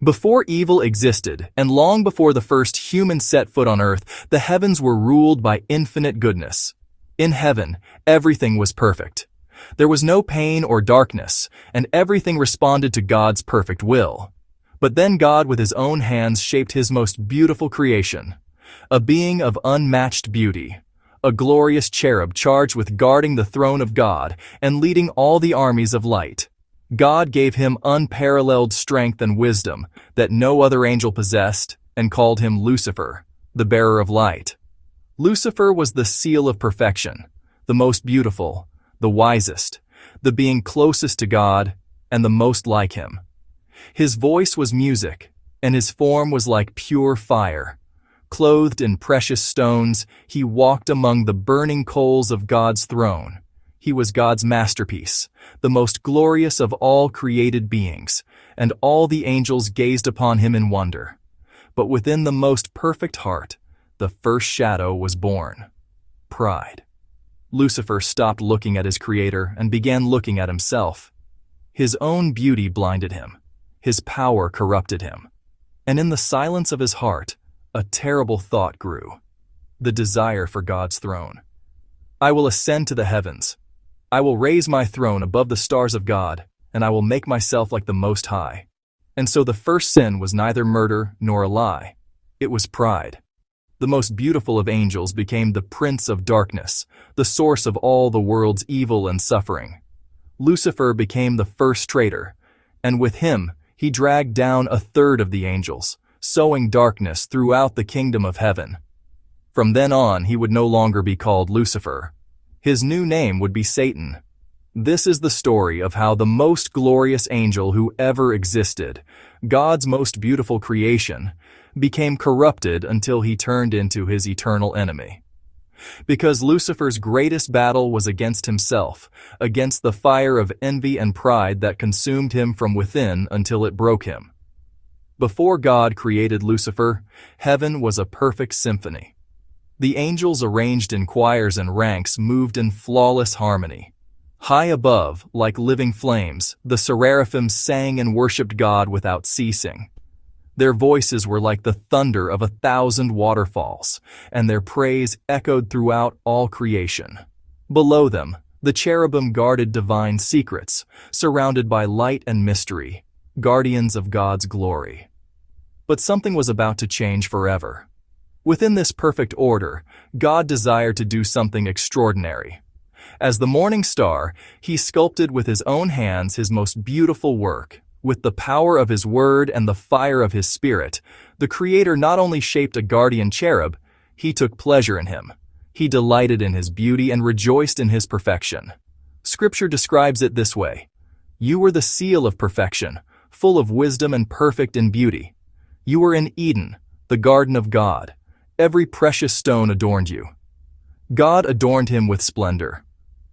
Before evil existed, and long before the first human set foot on earth, the heavens were ruled by infinite goodness. In heaven, everything was perfect. There was no pain or darkness, and everything responded to God's perfect will. But then God with his own hands shaped his most beautiful creation, a being of unmatched beauty, a glorious cherub charged with guarding the throne of God and leading all the armies of light. God gave him unparalleled strength and wisdom that no other angel possessed and called him Lucifer, the bearer of light. Lucifer was the seal of perfection, the most beautiful, the wisest, the being closest to God, and the most like him. His voice was music, and his form was like pure fire. Clothed in precious stones, he walked among the burning coals of God's throne. He was God's masterpiece, the most glorious of all created beings, and all the angels gazed upon him in wonder. But within the most perfect heart, the first shadow was born: pride. Lucifer stopped looking at his creator and began looking at himself. His own beauty blinded him. His power corrupted him. And in the silence of his heart, a terrible thought grew: the desire for God's throne. I will ascend to the heavens. I will raise my throne above the stars of God, and I will make myself like the Most High. And so the first sin was neither murder nor a lie. It was pride. The most beautiful of angels became the prince of darkness, the source of all the world's evil and suffering. Lucifer became the first traitor, and with him he dragged down a third of the angels, sowing darkness throughout the kingdom of heaven. From then on, he would no longer be called Lucifer. His new name would be Satan. This is the story of how the most glorious angel who ever existed, God's most beautiful creation, became corrupted until he turned into his eternal enemy. Because Lucifer's greatest battle was against himself, against the fire of envy and pride that consumed him from within until it broke him. Before God created Lucifer, heaven was a perfect symphony. The angels arranged in choirs and ranks moved in flawless harmony. High above, like living flames, the seraphim sang and worshipped God without ceasing. Their voices were like the thunder of 1,000 waterfalls, and their praise echoed throughout all creation. Below them, the cherubim guarded divine secrets, surrounded by light and mystery, guardians of God's glory. But something was about to change forever. Within this perfect order, God desired to do something extraordinary. As the morning star, he sculpted with his own hands his most beautiful work. With the power of his word and the fire of his spirit, the Creator not only shaped a guardian cherub, he took pleasure in him. He delighted in his beauty and rejoiced in his perfection. Scripture describes it this way: "You were the seal of perfection, full of wisdom and perfect in beauty. You were in Eden, the garden of God. Every precious stone adorned you." God adorned him with splendor.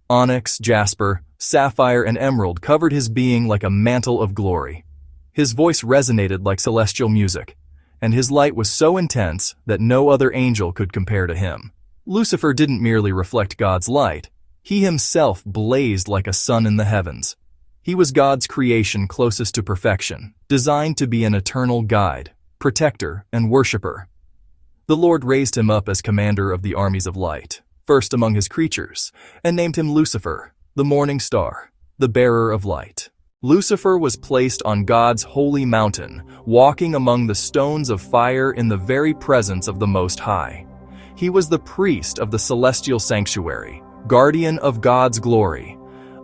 Onyx, jasper, sapphire, and emerald covered his being like a mantle of glory. His voice resonated like celestial music, and his light was so intense that no other angel could compare to him. Lucifer didn't merely reflect God's light. He himself blazed like a sun in the heavens. He was God's creation closest to perfection, designed to be an eternal guide, protector, and worshiper. The Lord raised him up as commander of the armies of light, first among his creatures, and named him Lucifer, the morning star, the bearer of light. Lucifer was placed on God's holy mountain, walking among the stones of fire in the very presence of the Most High. He was the priest of the celestial sanctuary, guardian of God's glory.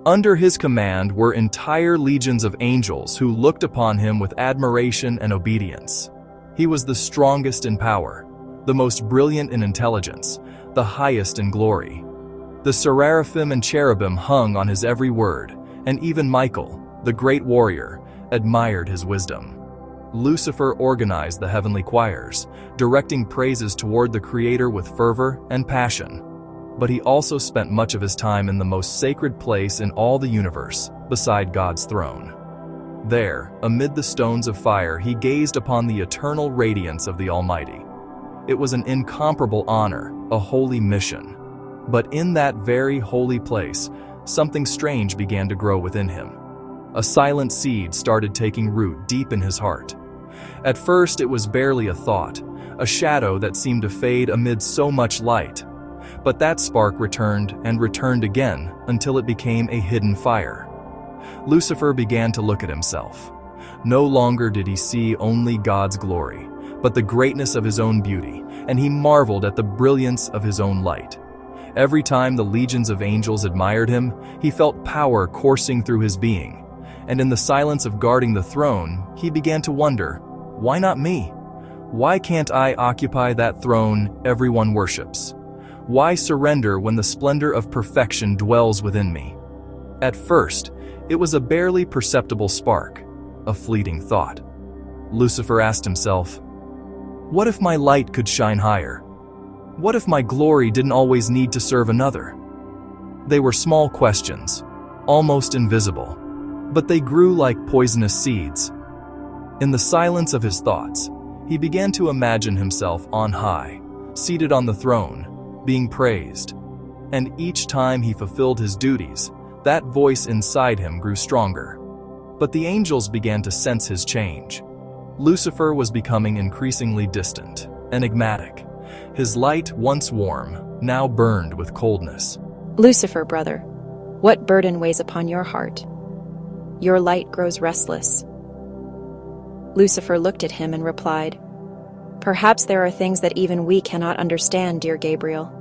Under his command were entire legions of angels who looked upon him with admiration and obedience. He was the strongest in power, the most brilliant in intelligence, the highest in glory. The seraphim and cherubim hung on his every word, and even Michael, the great warrior, admired his wisdom. Lucifer organized the heavenly choirs, directing praises toward the Creator with fervor and passion. But he also spent much of his time in the most sacred place in all the universe, beside God's throne. There, amid the stones of fire, he gazed upon the eternal radiance of the Almighty. It was an incomparable honor, a holy mission. But in that very holy place, something strange began to grow within him. A silent seed started taking root deep in his heart. At first, it was barely a thought, a shadow that seemed to fade amid so much light. But that spark returned and returned again until it became a hidden fire. Lucifer began to look at himself. No longer did he see only God's glory, but the greatness of his own beauty, and he marveled at the brilliance of his own light. Every time the legions of angels admired him, he felt power coursing through his being. And in the silence of guarding the throne, he began to wonder, why not me? Why can't I occupy that throne everyone worships? Why surrender when the splendor of perfection dwells within me? At first, it was a barely perceptible spark, a fleeting thought. Lucifer asked himself, what if my light could shine higher? What if my glory didn't always need to serve another? They were small questions, almost invisible, but they grew like poisonous seeds. In the silence of his thoughts, he began to imagine himself on high, seated on the throne, being praised. And each time he fulfilled his duties, that voice inside him grew stronger. But the angels began to sense his change. Lucifer was becoming increasingly distant, enigmatic. His light, once warm, now burned with coldness. Lucifer, brother, what burden weighs upon your heart? Your light grows restless. Lucifer looked at him and replied, perhaps there are things that even we cannot understand, dear Gabriel.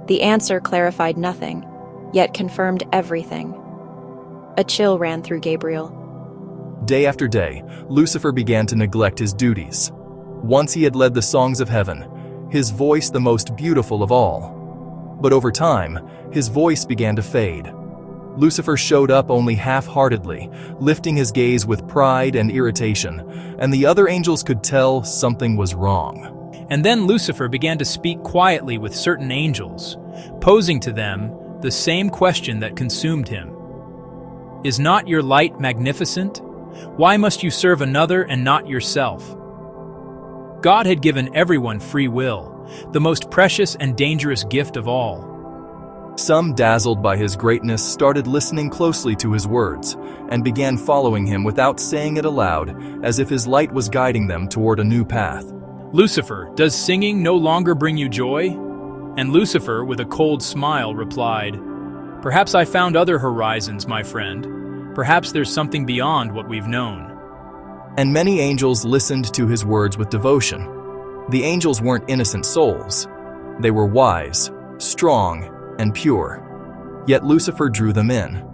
The answer clarified nothing, yet confirmed everything. A chill ran through Gabriel. Day after day, Lucifer began to neglect his duties. Once he had led the songs of heaven, his voice the most beautiful of all. But over time, his voice began to fade. Lucifer showed up only half-heartedly, lifting his gaze with pride and irritation, and the other angels could tell something was wrong. And then Lucifer began to speak quietly with certain angels, posing to them the same question that consumed him. Is not your light magnificent? Why must you serve another and not yourself? God had given everyone free will, the most precious and dangerous gift of all. Some, dazzled by his greatness, started listening closely to his words and began following him without saying it aloud, as if his light was guiding them toward a new path. Lucifer, does singing no longer bring you joy? And Lucifer, with a cold smile, replied, perhaps I found other horizons, my friend. Perhaps there's something beyond what we've known. And many angels listened to his words with devotion. The angels weren't innocent souls. They were wise, strong, and pure. Yet Lucifer drew them in.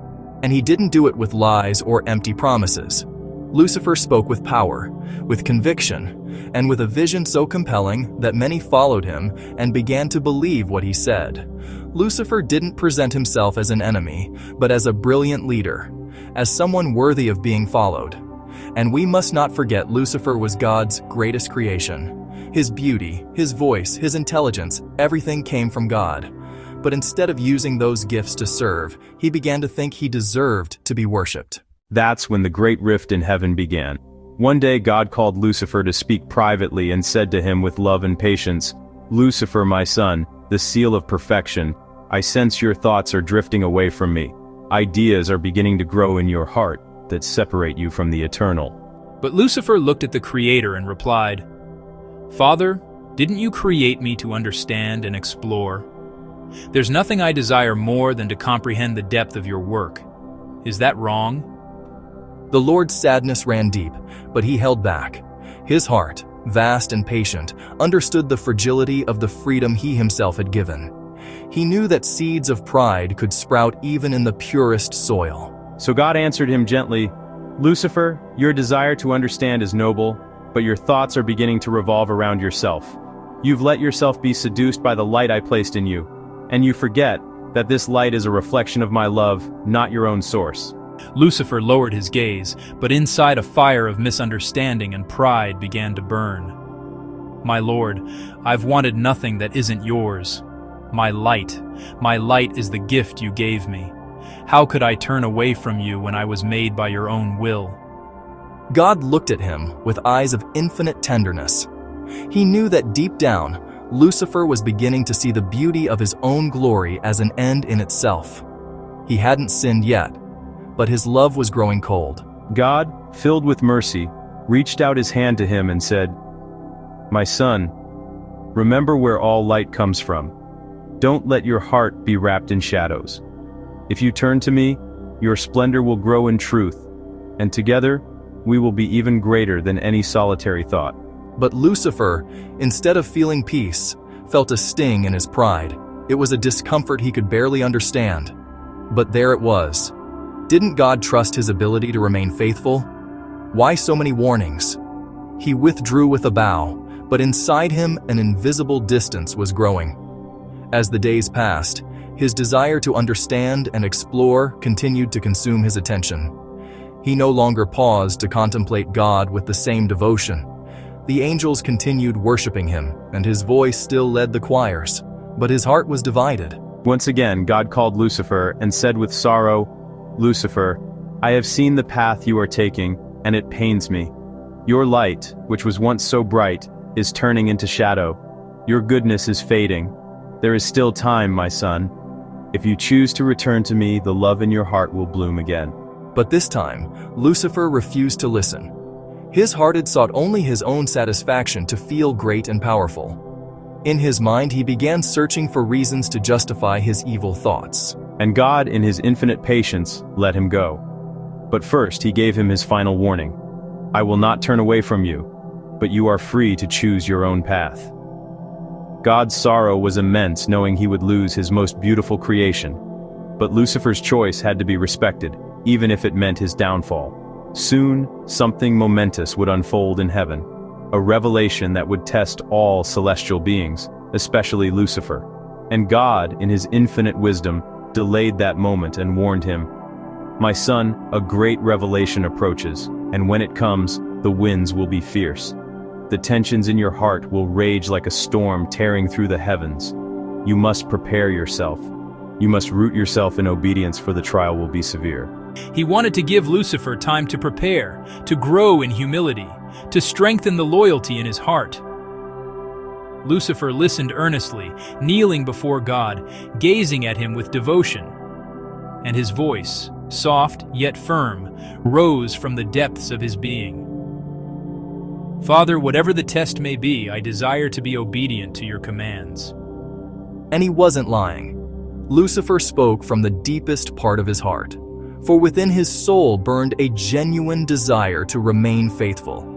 And he didn't do it with lies or empty promises. Lucifer spoke with power, with conviction, and with a vision so compelling that many followed him and began to believe what he said. Lucifer didn't present himself as an enemy, but as a brilliant leader, as someone worthy of being followed. And we must not forget Lucifer was God's greatest creation. His beauty, his voice, his intelligence, everything came from God. But instead of using those gifts to serve, he began to think he deserved to be worshipped. That's when the great rift in heaven began. One day God called Lucifer to speak privately and said to him with love and patience, Lucifer, my son, the seal of perfection, I sense your thoughts are drifting away from me. Ideas are beginning to grow in your heart that separate you from the eternal. But Lucifer looked at the Creator and replied, Father, didn't you create me to understand and explore? There's nothing I desire more than to comprehend the depth of your work. Is that wrong? The Lord's sadness ran deep, but he held back. His heart, vast and patient, understood the fragility of the freedom he himself had given. He knew that seeds of pride could sprout even in the purest soil. So God answered him gently, Lucifer, your desire to understand is noble, but your thoughts are beginning to revolve around yourself. You've let yourself be seduced by the light I placed in you, and you forget that this light is a reflection of my love, not your own source. Lucifer lowered his gaze, but inside a fire of misunderstanding and pride began to burn. My Lord, I've wanted nothing that isn't yours. My light is the gift you gave me. How could I turn away from you when I was made by your own will? God looked at him with eyes of infinite tenderness. He knew that deep down, Lucifer was beginning to see the beauty of his own glory as an end in itself. He hadn't sinned yet, but his love was growing cold. God, filled with mercy, reached out his hand to him and said, "My son, remember where all light comes from. Don't let your heart be wrapped in shadows. If you turn to me, your splendor will grow in truth, and together, we will be even greater than any solitary thought." But Lucifer, instead of feeling peace, felt a sting in his pride. It was a discomfort he could barely understand. But there it was. Didn't God trust his ability to remain faithful? Why so many warnings? He withdrew with a bow, but inside him an invisible distance was growing. As the days passed, his desire to understand and explore continued to consume his attention. He no longer paused to contemplate God with the same devotion. The angels continued worshiping him, and his voice still led the choirs, but his heart was divided. Once again, God called Lucifer and said with sorrow, "Lucifer, I have seen the path you are taking, and it pains me. Your light, which was once so bright, is turning into shadow. Your goodness is fading. There is still time, my son. If you choose to return to me, the love in your heart will bloom again." But this time, Lucifer refused to listen. His heart had sought only his own satisfaction to feel great and powerful. In his mind, he began searching for reasons to justify his evil thoughts. And God, in his infinite patience, let him go. But first, he gave him his final warning. "I will not turn away from you, but you are free to choose your own path." God's sorrow was immense, knowing he would lose his most beautiful creation. But Lucifer's choice had to be respected, even if it meant his downfall. Soon, something momentous would unfold in heaven. A revelation that would test all celestial beings, especially Lucifer. And God, in his infinite wisdom, delayed that moment and warned him, "My son, a great revelation approaches, and when it comes, the winds will be fierce. The tensions in your heart will rage like a storm tearing through the heavens. You must prepare yourself. You must root yourself in obedience, for the trial will be severe." He wanted to give Lucifer time to prepare, to grow in humility, to strengthen the loyalty in his heart. Lucifer listened earnestly, kneeling before God, gazing at him with devotion. And his voice, soft yet firm, rose from the depths of his being. "Father, whatever the test may be, I desire to be obedient to your commands." And he wasn't lying. Lucifer spoke from the deepest part of his heart, for within his soul burned a genuine desire to remain faithful.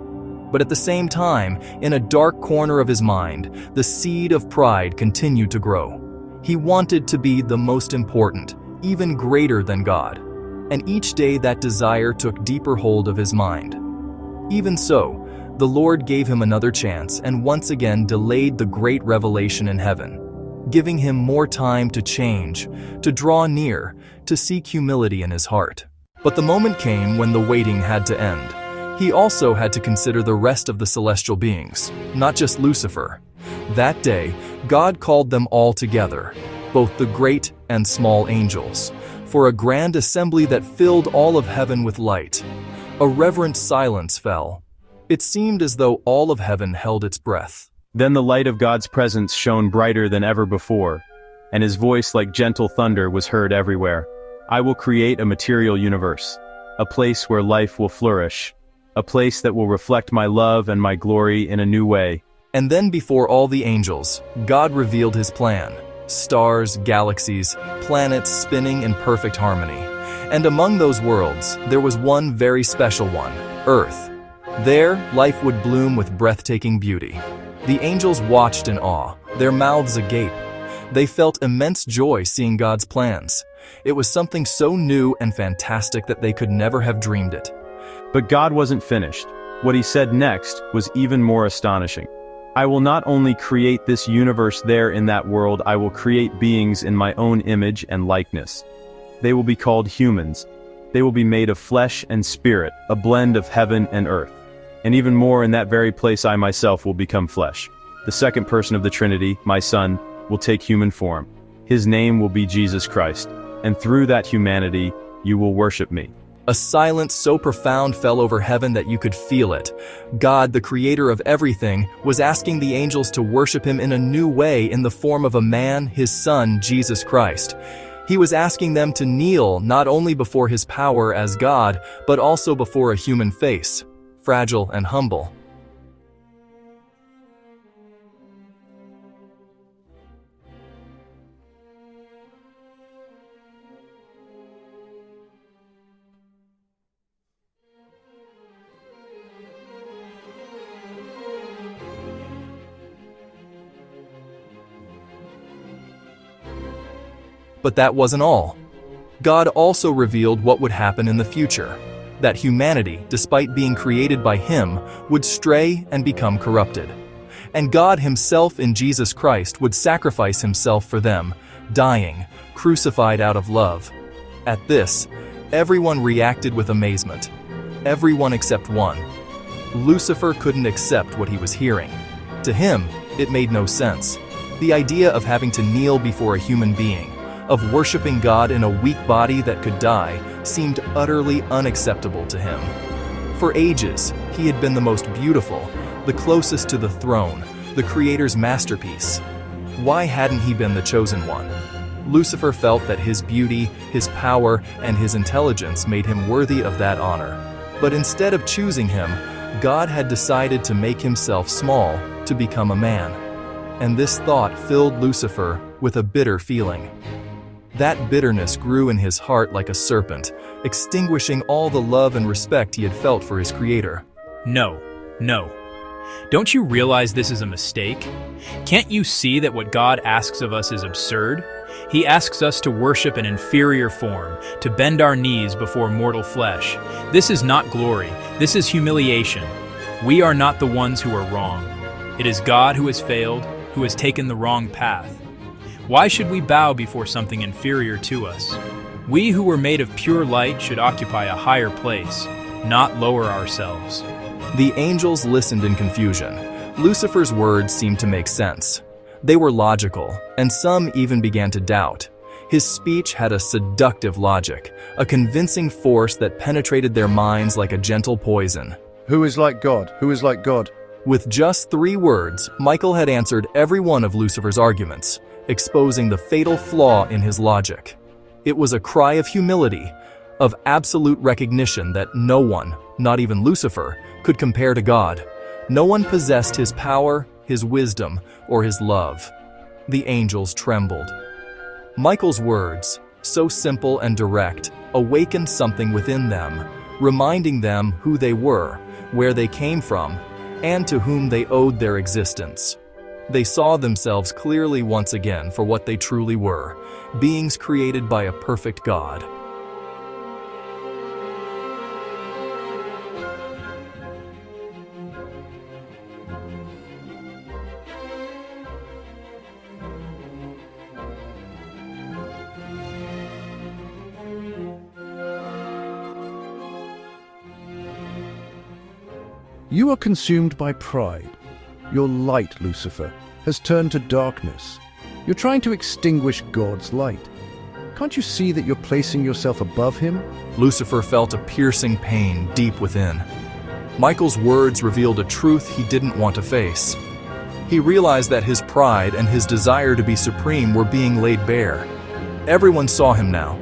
But at the same time, in a dark corner of his mind, the seed of pride continued to grow. He wanted to be the most important, even greater than God. And each day that desire took deeper hold of his mind. Even so, the Lord gave him another chance and once again delayed the great revelation in heaven, giving him more time to change, to draw near, to seek humility in his heart. But the moment came when the waiting had to end. He also had to consider the rest of the celestial beings, not just Lucifer. That day, God called them all together, both the great and small angels, for a grand assembly that filled all of heaven with light. A reverent silence fell. It seemed as though all of heaven held its breath. Then the light of God's presence shone brighter than ever before, and his voice like gentle thunder was heard everywhere. "I will create a material universe, a place where life will flourish, a place that will reflect my love and my glory in a new way." And then before all the angels, God revealed his plan. Stars, galaxies, planets spinning in perfect harmony. And among those worlds, there was one very special one, Earth. There, life would bloom with breathtaking beauty. The angels watched in awe, their mouths agape. They felt immense joy seeing God's plans. It was something so new and fantastic that they could never have dreamed it. But God wasn't finished. What he said next was even more astonishing. "I will not only create this universe there in that world, I will create beings in my own image and likeness. They will be called humans. They will be made of flesh and spirit, a blend of heaven and earth. And even more, in that very place I myself will become flesh. The second person of the Trinity, my Son, will take human form. His name will be Jesus Christ. And through that humanity, you will worship me." A silence so profound fell over heaven that you could feel it. God, the creator of everything, was asking the angels to worship him in a new way in the form of a man, his son, Jesus Christ. He was asking them to kneel not only before his power as God, but also before a human face. fragile and humble. But that wasn't all. God also revealed what would happen in the future, that humanity, despite being created by Him, would stray and become corrupted. And God Himself in Jesus Christ would sacrifice Himself for them, dying, crucified out of love. At this, everyone reacted with amazement. Everyone except one. Lucifer couldn't accept what he was hearing. To him, it made no sense. The idea of having to kneel before a human being, of worshiping God in a weak body that could die, seemed utterly unacceptable to him. For ages, he had been the most beautiful, the closest to the throne, the Creator's masterpiece. Why hadn't he been the chosen one? Lucifer felt that his beauty, his power, and his intelligence made him worthy of that honor. But instead of choosing him, God had decided to make himself small, to become a man. And this thought filled Lucifer with a bitter feeling. That bitterness grew in his heart like a serpent, extinguishing all the love and respect he had felt for his Creator. No. Don't you realize this is a mistake? Can't you see that what God asks of us is absurd? He asks us to worship an inferior form, to bend our knees before mortal flesh. This is not glory, this is humiliation. We are not the ones who are wrong. It is God who has failed, who has taken the wrong path. Why should we bow before something inferior to us? We who were made of pure light should occupy a higher place, not lower ourselves. The angels listened in confusion. Lucifer's words seemed to make sense. They were logical, and some even began to doubt. His speech had a seductive logic, a convincing force that penetrated their minds like a gentle poison. Who is like God? Who is like God? With just 3 words, Michael had answered every one of Lucifer's arguments, exposing the fatal flaw in his logic. It was a cry of humility, of absolute recognition that no one, not even Lucifer, could compare to God. No one possessed his power, his wisdom, or his love. The angels trembled. Michael's words, so simple and direct, awakened something within them, reminding them who they were, where they came from, and to whom they owed their existence. They saw themselves clearly once again for what they truly were, beings created by a perfect God. You are consumed by pride. Your light, Lucifer, has turned to darkness. You're trying to extinguish God's light. Can't you see that you're placing yourself above Him? Lucifer felt a piercing pain deep within. Michael's words revealed a truth he didn't want to face. He realized that his pride and his desire to be supreme were being laid bare. Everyone saw him now.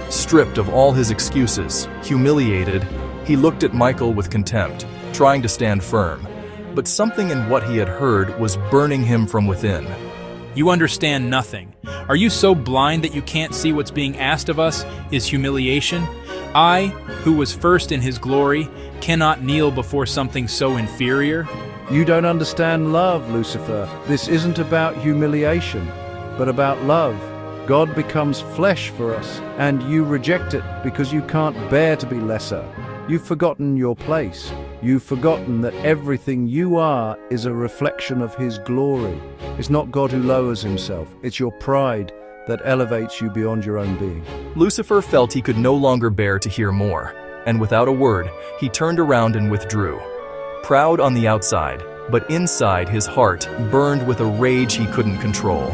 Stripped of all his excuses, humiliated, he looked at Michael with contempt, trying to stand firm. But something in what he had heard was burning him from within. You understand nothing. Are you so blind that you can't see what's being asked of us is humiliation? I, who was first in His glory, cannot kneel before something so inferior? You don't understand love, Lucifer. This isn't about humiliation, but about love. God becomes flesh for us, and you reject it because you can't bear to be lesser. You've forgotten your place. You've forgotten that everything you are is a reflection of His glory. It's not God who lowers Himself. It's your pride that elevates you beyond your own being. Lucifer felt he could no longer bear to hear more, and without a word, he turned around and withdrew. Proud on the outside, but inside his heart burned with a rage he couldn't control.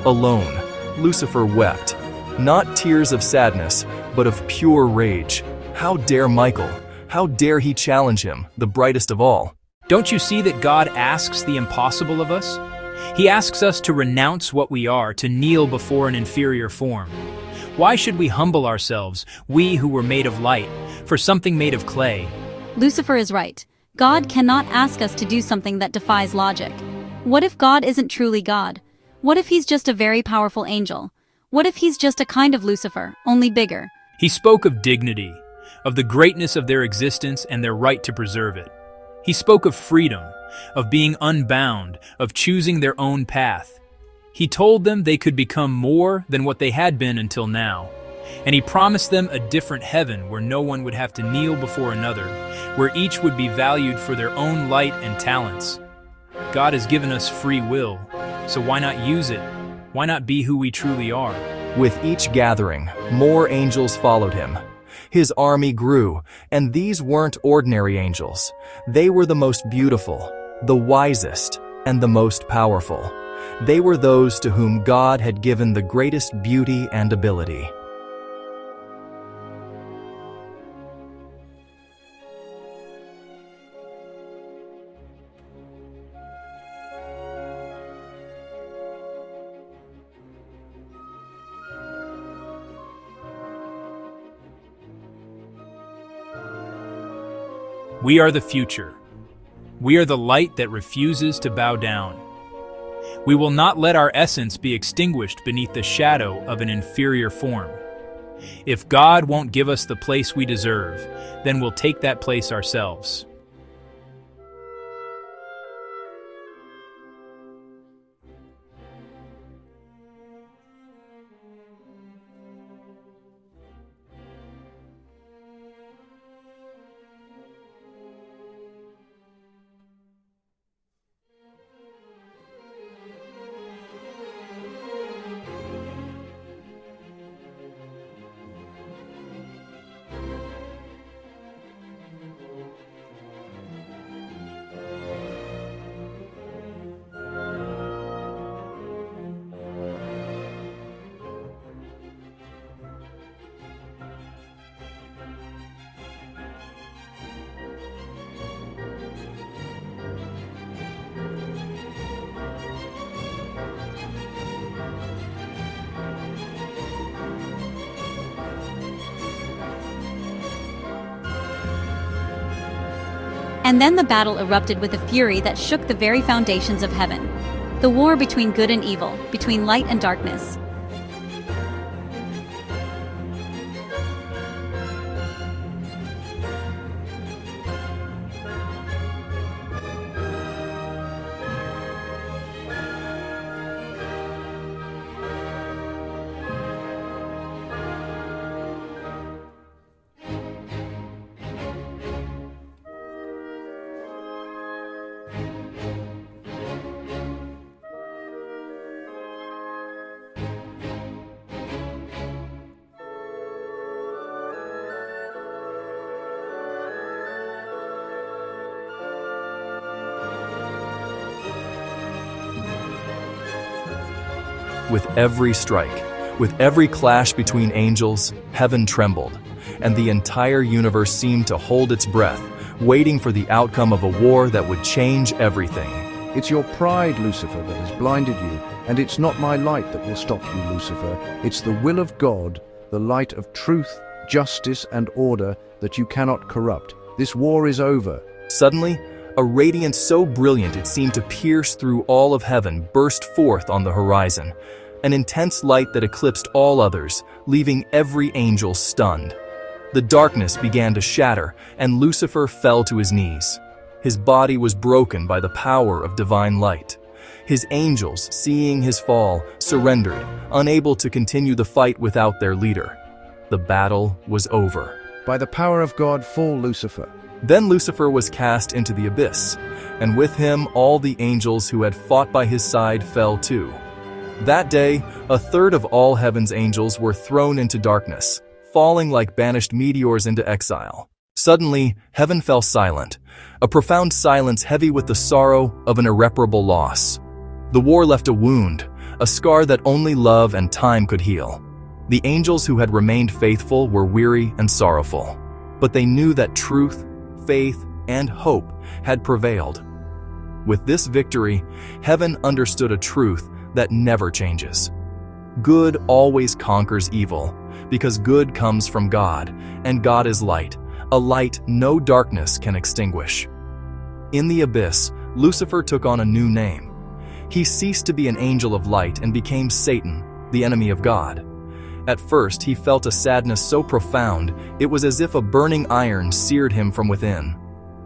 Alone, Lucifer wept, not tears of sadness, but of pure rage. How dare Michael? How dare he challenge him, the brightest of all? Don't you see that God asks the impossible of us? He asks us to renounce what we are, to kneel before an inferior form. Why should we humble ourselves, we who were made of light, for something made of clay? Lucifer is right. God cannot ask us to do something that defies logic. What if God isn't truly God? What if he's just a very powerful angel? What if he's just a kind of Lucifer, only bigger? He spoke of dignity, of the greatness of their existence and their right to preserve it. He spoke of freedom, of being unbound, of choosing their own path. He told them they could become more than what they had been until now. And he promised them a different heaven where no one would have to kneel before another, where each would be valued for their own light and talents. God has given us free will, so why not use it? Why not be who we truly are? With each gathering, more angels followed him. His army grew, and these weren't ordinary angels. They were the most beautiful, the wisest, and the most powerful. They were those to whom God had given the greatest beauty and ability. We are the future. We are the light that refuses to bow down. We will not let our essence be extinguished beneath the shadow of an inferior form. If God won't give us the place we deserve, then we'll take that place ourselves. And then the battle erupted with a fury that shook the very foundations of heaven. The war between good and evil, between light and darkness. With every strike, with every clash between angels, heaven trembled, and the entire universe seemed to hold its breath, waiting for the outcome of a war that would change everything. It's your pride, Lucifer, that has blinded you, and it's not my light that will stop you, Lucifer. It's the will of God, the light of truth, justice, and order that you cannot corrupt. This war is over. Suddenly, a radiance so brilliant it seemed to pierce through all of heaven burst forth on the horizon, an intense light that eclipsed all others, leaving every angel stunned. The darkness began to shatter, and Lucifer fell to his knees. His body was broken by the power of divine light. His angels, seeing his fall, surrendered, unable to continue the fight without their leader. The battle was over. By the power of God, fall, Lucifer. Then Lucifer was cast into the abyss, and with him all the angels who had fought by his side fell too. That day, a third of all heaven's angels were thrown into darkness, falling like banished meteors into exile. Suddenly, heaven fell silent, a profound silence heavy with the sorrow of an irreparable loss. The war left a wound, a scar that only love and time could heal. The angels who had remained faithful were weary and sorrowful, but they knew that truth, faith, and hope had prevailed. With this victory, heaven understood a truth that never changes. Good always conquers evil, because good comes from God, and God is light, a light no darkness can extinguish. In the abyss, Lucifer took on a new name. He ceased to be an angel of light and became Satan, the enemy of God. At first, he felt a sadness so profound, it was as if a burning iron seared him from within.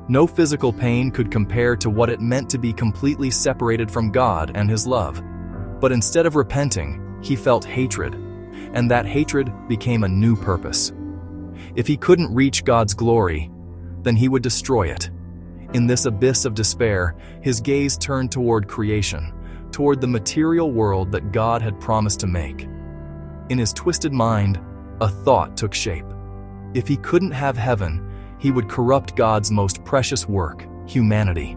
No physical pain could compare to what it meant to be completely separated from God and His love. But instead of repenting, he felt hatred, and that hatred became a new purpose. If he couldn't reach God's glory, then he would destroy it. In this abyss of despair, his gaze turned toward creation, toward the material world that God had promised to make. In his twisted mind, a thought took shape. If he couldn't have heaven, he would corrupt God's most precious work, humanity.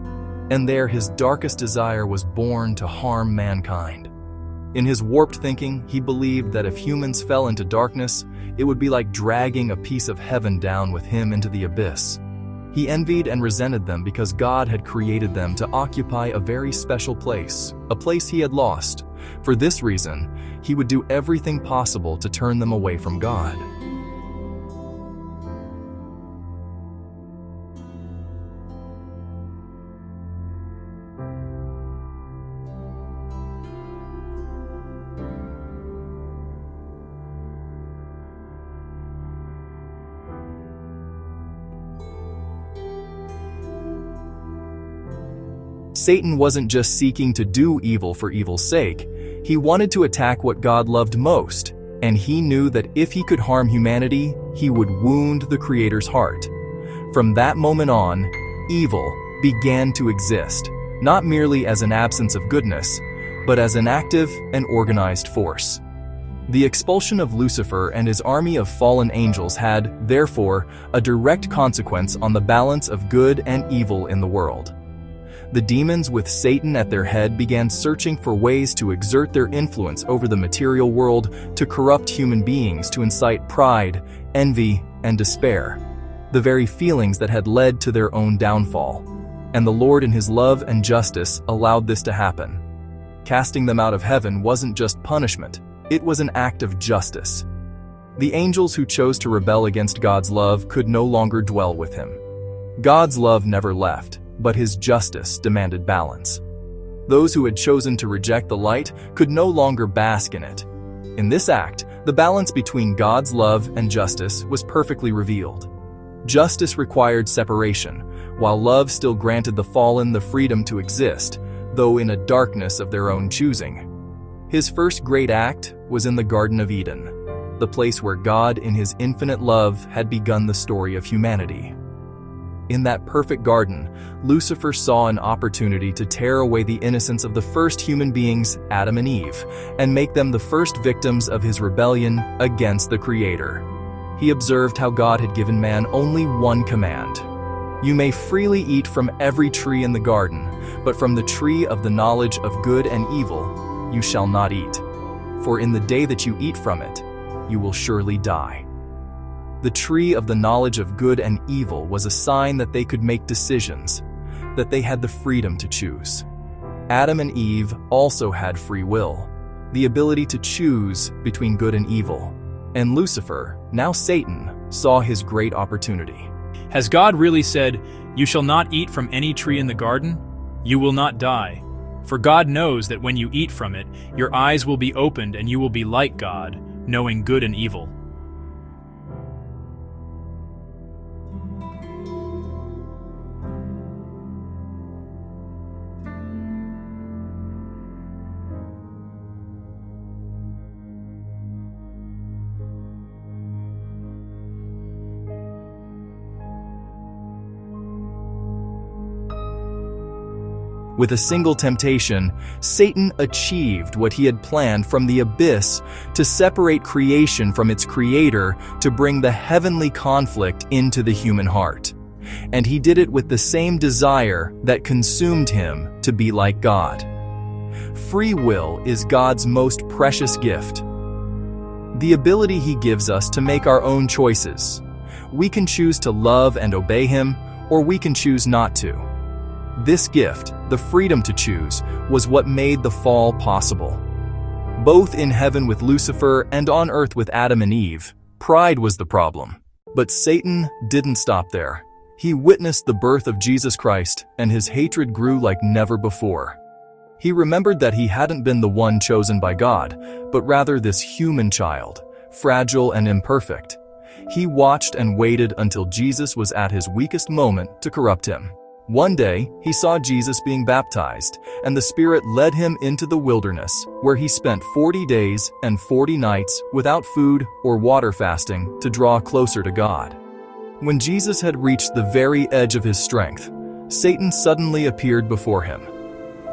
And there his darkest desire was born to harm mankind. In his warped thinking, he believed that if humans fell into darkness, it would be like dragging a piece of heaven down with him into the abyss. He envied and resented them because God had created them to occupy a very special place, a place he had lost. For this reason, he would do everything possible to turn them away from God. Satan wasn't just seeking to do evil for evil's sake. He wanted to attack what God loved most, and he knew that if he could harm humanity, he would wound the Creator's heart. From that moment on, evil began to exist, not merely as an absence of goodness, but as an active and organized force. The expulsion of Lucifer and his army of fallen angels had, therefore, a direct consequence on the balance of good and evil in the world. The demons with Satan at their head began searching for ways to exert their influence over the material world to corrupt human beings, to incite pride, envy, and despair, the very feelings that had led to their own downfall. And the Lord in His love and justice allowed this to happen. Casting them out of heaven wasn't just punishment, it was an act of justice. The angels who chose to rebel against God's love could no longer dwell with Him. God's love never left, but His justice demanded balance. Those who had chosen to reject the light could no longer bask in it. In this act, the balance between God's love and justice was perfectly revealed. Justice required separation, while love still granted the fallen the freedom to exist, though in a darkness of their own choosing. His first great act was in the Garden of Eden, the place where God in His infinite love had begun the story of humanity. In that perfect garden, Lucifer saw an opportunity to tear away the innocence of the first human beings, Adam and Eve, and make them the first victims of his rebellion against the Creator. He observed how God had given man only one command: "You may freely eat from every tree in the garden, but from the tree of the knowledge of good and evil you shall not eat. For in the day that you eat from it, you will surely die." The tree of the knowledge of good and evil was a sign that they could make decisions, that they had the freedom to choose. Adam and Eve also had free will, the ability to choose between good and evil. And Lucifer, now Satan, saw his great opportunity. Has God really said, "You shall not eat from any tree in the garden? You will not die." For God knows that when you eat from it, your eyes will be opened and you will be like God, knowing good and evil. With a single temptation, Satan achieved what he had planned from the abyss to separate creation from its creator, to bring the heavenly conflict into the human heart. And he did it with the same desire that consumed him to be like God. Free will is God's most precious gift. The ability He gives us to make our own choices. We can choose to love and obey Him, or we can choose not to. This gift, the freedom to choose, was what made the fall possible. Both in heaven with Lucifer and on earth with Adam and Eve, pride was the problem. But Satan didn't stop there. He witnessed the birth of Jesus Christ, and his hatred grew like never before. He remembered that he hadn't been the one chosen by God, but rather this human child, fragile and imperfect. He watched and waited until Jesus was at his weakest moment to corrupt him. One day, he saw Jesus being baptized, and the Spirit led him into the wilderness, where he spent 40 days and 40 nights without food or water fasting to draw closer to God. When Jesus had reached the very edge of his strength, Satan suddenly appeared before him.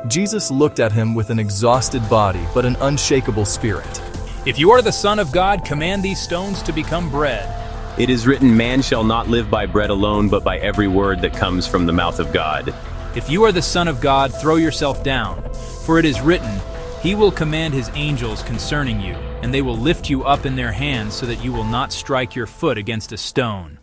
Jesus looked at him with an exhausted body but an unshakable spirit. If you are the Son of God, command these stones to become bread. It is written, man shall not live by bread alone, but by every word that comes from the mouth of God. If you are the Son of God, throw yourself down. For it is written, he will command his angels concerning you, and they will lift you up in their hands so that you will not strike your foot against a stone.